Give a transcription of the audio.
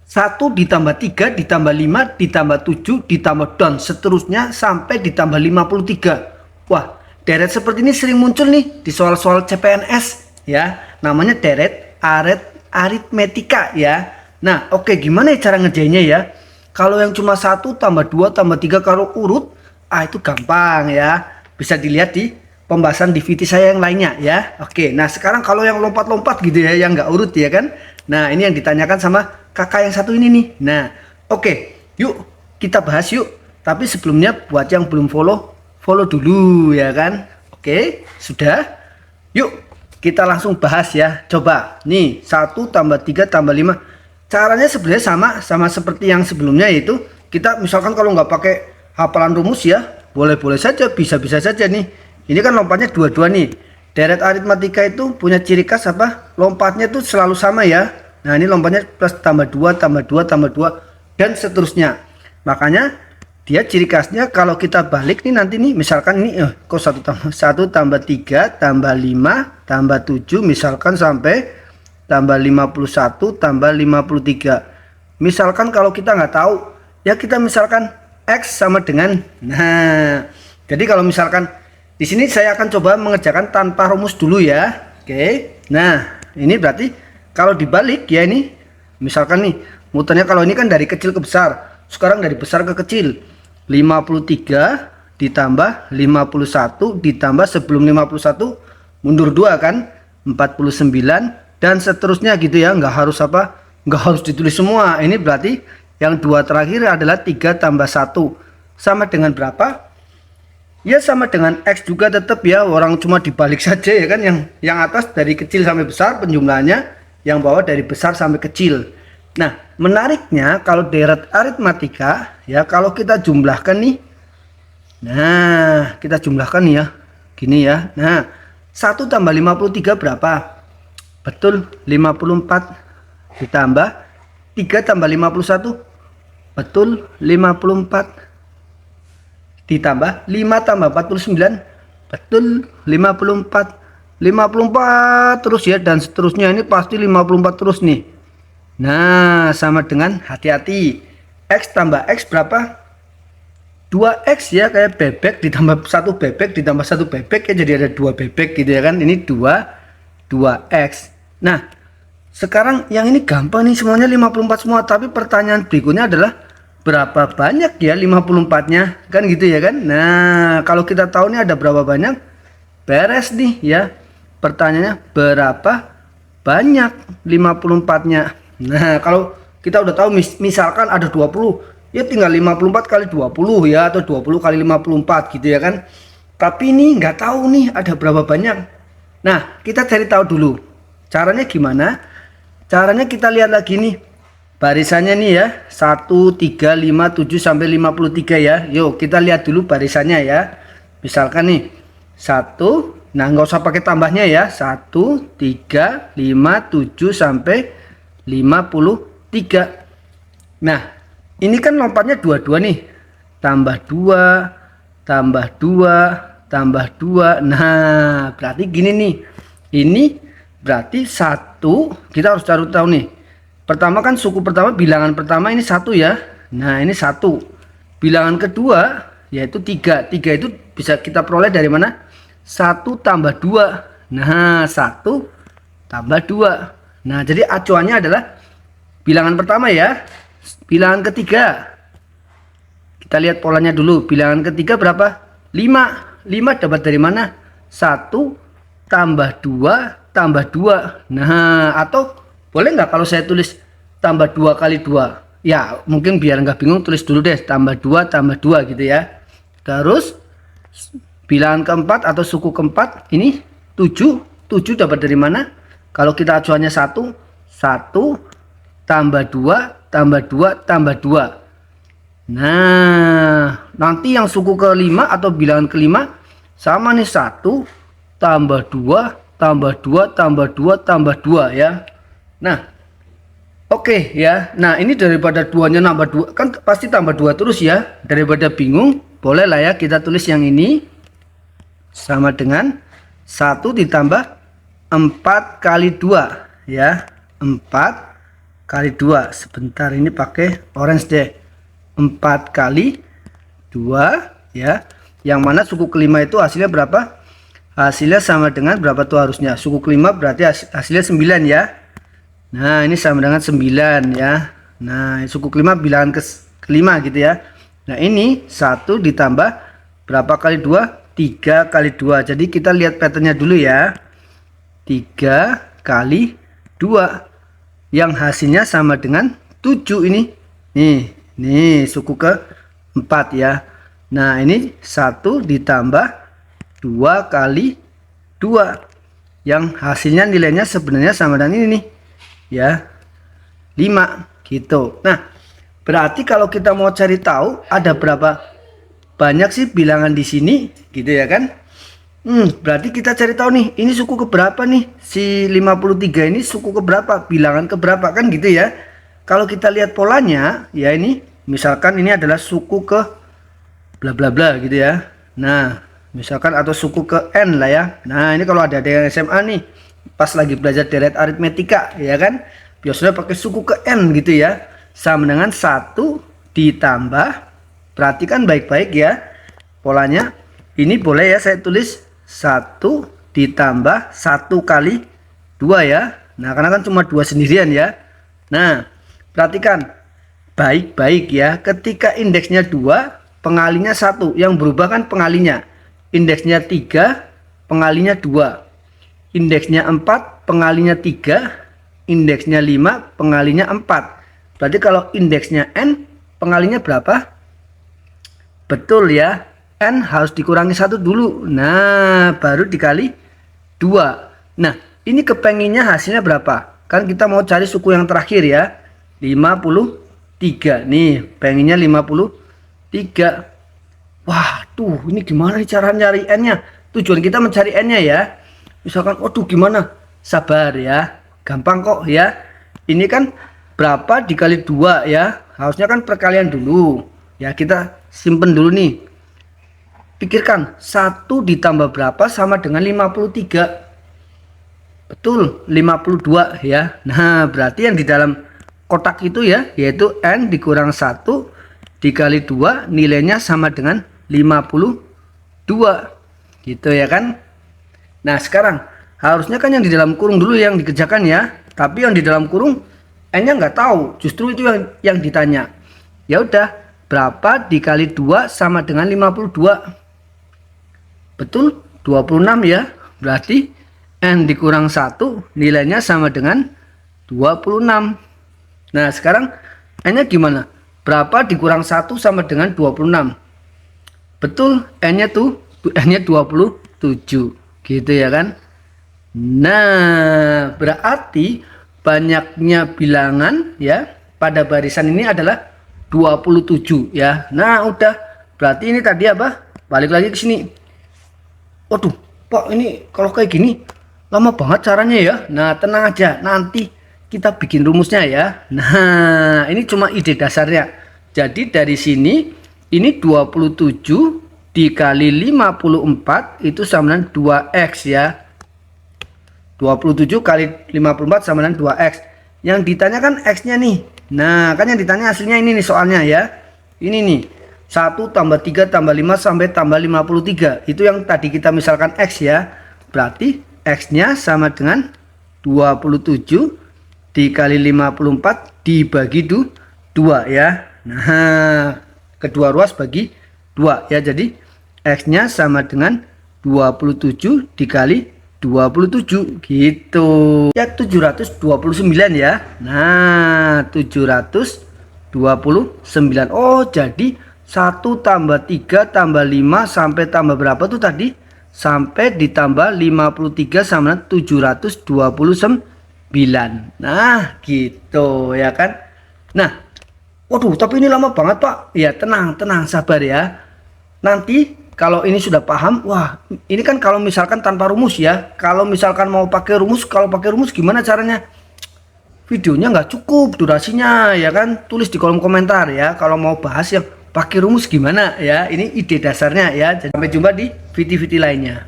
1 ditambah 3 ditambah 5 ditambah 7 ditambah dan seterusnya sampai ditambah 53. Wah, deret seperti ini sering muncul nih di soal-soal CPNS ya. Namanya deret aritmetika ya. Nah, oke, gimana ya cara ngerjainnya ya? Kalau yang cuma 1 tambah 2 tambah 3 kalau urut, itu gampang ya. Bisa dilihat di pembahasan DVD saya yang lainnya ya. Oke, nah sekarang kalau yang lompat-lompat gitu ya, yang nggak urut ya kan. Nah, ini yang ditanyakan sama kakak yang satu ini nih. Nah, oke, yuk kita bahas yuk. Tapi sebelumnya buat yang belum follow dulu ya kan. Oke, sudah. Yuk kita langsung bahas ya. Coba nih, 1 tambah 3 tambah 5. Caranya sebenarnya sama seperti yang sebelumnya, yaitu kita misalkan kalau nggak pakai hafalan rumus ya, boleh-boleh saja, bisa-bisa saja nih. Ini kan lompatnya dua-dua nih. Deret aritmatika itu punya ciri khas apa? Lompatnya tuh selalu sama ya. Nah, ini lompatnya plus tambah 2 tambah 2 tambah 2 dan seterusnya. Makanya dia ciri khasnya kalau kita balik nih nanti nih, misalkan ini kok 1 tambah 3 tambah 5 tambah 7 misalkan sampai tambah 51 tambah 53. Misalkan kalau kita nggak tahu ya, kita misalkan X sama dengan, nah jadi kalau misalkan di sini saya akan coba mengerjakan tanpa rumus dulu ya. Oke, nah ini berarti kalau dibalik ya, ini misalkan nih muternya, kalau ini kan dari kecil ke besar, sekarang dari besar ke kecil. 53 ditambah 51 ditambah sebelum 51 mundur 2 kan 49 dan seterusnya gitu ya. Nggak harus ditulis semua. Ini berarti yang dua terakhir adalah 3 tambah 1 sama dengan berapa? Ya sama dengan X juga tetap ya, orang cuma dibalik saja ya kan. Yang atas dari kecil sampai besar penjumlahannya, yang bawah dari besar sampai kecil. Nah, menariknya kalau deret aritmatika ya, kalau kita jumlahkan nih. Nah, kita jumlahkan nih ya. Gini ya. Nah, 1 tambah 53 berapa? Betul, 54 ditambah 3 tambah 51. Betul, 54 ditambah 5 tambah 49. Betul, 54 terus ya, dan seterusnya. Ini pasti 54 terus nih. Nah, sama dengan, hati-hati, X tambah X berapa? 2X ya, kayak bebek ditambah 1 bebek ditambah 1 bebek ya, jadi ada 2 bebek gitu ya kan. Ini 2X. Nah, sekarang yang ini gampang nih, semuanya 54 semua. Tapi pertanyaan berikutnya adalah berapa banyak ya 54-nya, kan gitu ya kan. Nah, kalau kita tahu nih ada berapa banyak, beres nih ya. Pertanyaannya berapa banyak 54-nya. Nah, kalau kita udah tahu misalkan ada 20, ya tinggal 54 kali 20 ya, atau 20 kali 54 gitu ya kan. Tapi ini nggak tahu nih ada berapa banyak. Nah, kita cari tahu dulu. Caranya gimana? Caranya kita lihat lagi nih barisannya nih ya, 1 3 5 7 sampai 53 ya. Yuk kita lihat dulu barisannya ya. Misalkan nih 1, nah nggak usah pakai tambahnya ya, 1 3 5 7 sampai 53. Nah, ini kan lompatnya dua-dua nih, tambah 2 tambah 2 tambah 2. Nah, berarti gini nih, ini berarti 1, kita harus cari tahu nih. Pertama kan suku pertama, bilangan pertama ini 1 ya. Nah, ini 1. Bilangan kedua yaitu 3. 3 itu bisa kita peroleh dari mana? 1 tambah 2. Nah, 1 tambah 2. Nah, jadi acuannya adalah bilangan pertama ya. Bilangan ketiga, kita lihat polanya dulu. Bilangan ketiga berapa? 5. 5 dapat dari mana? 1 tambah 2 tambah 2. Nah, atau boleh nggak kalau saya tulis tambah 2 kali 2? Ya, mungkin biar nggak bingung, tulis dulu deh tambah 2 tambah 2 gitu ya. Terus bilangan keempat atau suku keempat ini 7. 7 dapat dari mana? Kalau kita acuannya 1 tambah 2 tambah 2 tambah 2. Nah, nanti yang suku kelima atau bilangan kelima sama nih, 1 tambah 2 tambah 2 tambah 2 tambah 2 ya. Nah, oke ya. Nah, ini daripada 2-nya nambah 2, kan pasti tambah 2 terus ya. Daripada bingung, boleh lah ya kita tulis yang ini sama dengan 1 ditambah 4 kali 2 ya. 4 kali 2. Sebentar, ini pakai orange deh. 4 kali 2 ya. Yang mana suku kelima itu hasilnya berapa? Hasilnya sama dengan berapa tuh harusnya? Suku kelima berarti hasilnya 9 ya. Nah, ini sama dengan 9 ya. Nah, suku kelima bilangan kelima gitu ya. Nah, ini 1 ditambah berapa kali 2? 3 kali 2. Jadi kita lihat patternnya dulu ya. 3 kali 2 yang hasilnya sama dengan 7 ini. Nih suku ke 4 ya. Nah, ini 1 ditambah 2 kali 2 yang hasilnya nilainya sebenarnya sama dengan ini nih ya, 5 gitu. Nah, berarti kalau kita mau cari tahu ada berapa banyak sih bilangan di sini gitu ya kan. Berarti kita cari tahu nih, ini suku keberapa nih, si 53 ini suku keberapa, bilangan keberapa kan gitu ya. Kalau kita lihat polanya ya, ini misalkan ini adalah suku ke bla bla bla gitu ya. Nah, misalkan atau suku ke N lah ya. Nah, ini kalau ada yang SMA nih pas lagi belajar deret aritmetika ya kan, biasanya pakai suku ke N gitu ya, sama dengan 1 ditambah, perhatikan baik-baik ya polanya. Ini boleh ya saya tulis 1 ditambah 1 kali 2 ya. Nah, karena kan cuma 2 sendirian ya. Nah, perhatikan baik-baik ya, ketika indeksnya 2 pengalinya 1, yang berubah kan pengalinya. Indeksnya 3 pengalinya 2, indeksnya 4 pengalinya 3, indeksnya 5 pengalinya 4. Berarti kalau indeksnya N pengalinya berapa? Betul ya, N harus dikurangi 1 dulu. Nah, baru dikali 2. Nah, ini kepenginnya hasilnya berapa? Kan kita mau cari suku yang terakhir ya, 53. Nih pengennya 53. Wah tuh, ini gimana nih cara nyari N nya? Tujuan kita mencari N nya ya. Misalkan waduh gimana, sabar ya, gampang kok ya. Ini kan berapa dikali 2 ya, harusnya kan perkalian dulu ya. Kita simpen dulu nih, pikirkan 1 ditambah berapa sama dengan 53. Betul, 52 ya. Nah, berarti yang di dalam kotak itu ya, yaitu N dikurang 1 dikali 2 nilainya sama dengan 52 gitu ya kan. Nah, sekarang harusnya kan yang di dalam kurung dulu yang dikerjakan ya, tapi yang di dalam kurung N nya nggak tahu, justru itu yang ditanya. Ya udah, berapa dikali 2 sama dengan 52? Betul, 26 ya. Berarti N dikurang 1 nilainya sama dengan 26. Nah, sekarang N nya gimana? Berapa dikurang 1 sama dengan 26? Betul, N nya 27 gitu ya kan. Nah, berarti banyaknya bilangan ya pada barisan ini adalah 27 ya. Nah, udah. Berarti ini tadi apa? Balik lagi ke sini. Waduh, Pak, ini kalau kayak gini lama banget caranya ya. Nah, tenang aja, nanti kita bikin rumusnya ya. Nah, ini cuma ide dasarnya. Jadi dari sini ini 27 dikali 54 itu sama dengan 2x ya. 27 kali 54 sama dengan 2x. Yang ditanya kan x-nya nih. Nah, kan yang ditanya hasilnya ini nih soalnya ya. Ini nih. 1 tambah 3 tambah 5 sampai tambah 53. Itu yang tadi kita misalkan x ya. Berarti x-nya sama dengan 27 dikali 54 dibagi 2 ya. Nah, kedua ruas bagi 2 ya. Jadi x-nya sama dengan 27 dikali 27 gitu. Ya 729 ya. Nah, 729. Oh, jadi 1 tambah 3 tambah 5 sampai tambah berapa tuh tadi? Sampai ditambah 53 sama 729. Nah, gitu ya kan. Nah, waduh, tapi ini lama banget Pak. Ya tenang, sabar ya. Nanti kalau ini sudah paham, wah ini kan kalau misalkan tanpa rumus ya. Kalau misalkan mau pakai rumus, kalau pakai rumus gimana caranya? Videonya nggak cukup durasinya ya kan. Tulis di kolom komentar ya kalau mau bahas yang pakai rumus gimana ya. Ini ide dasarnya ya. Sampai jumpa di video-video lainnya.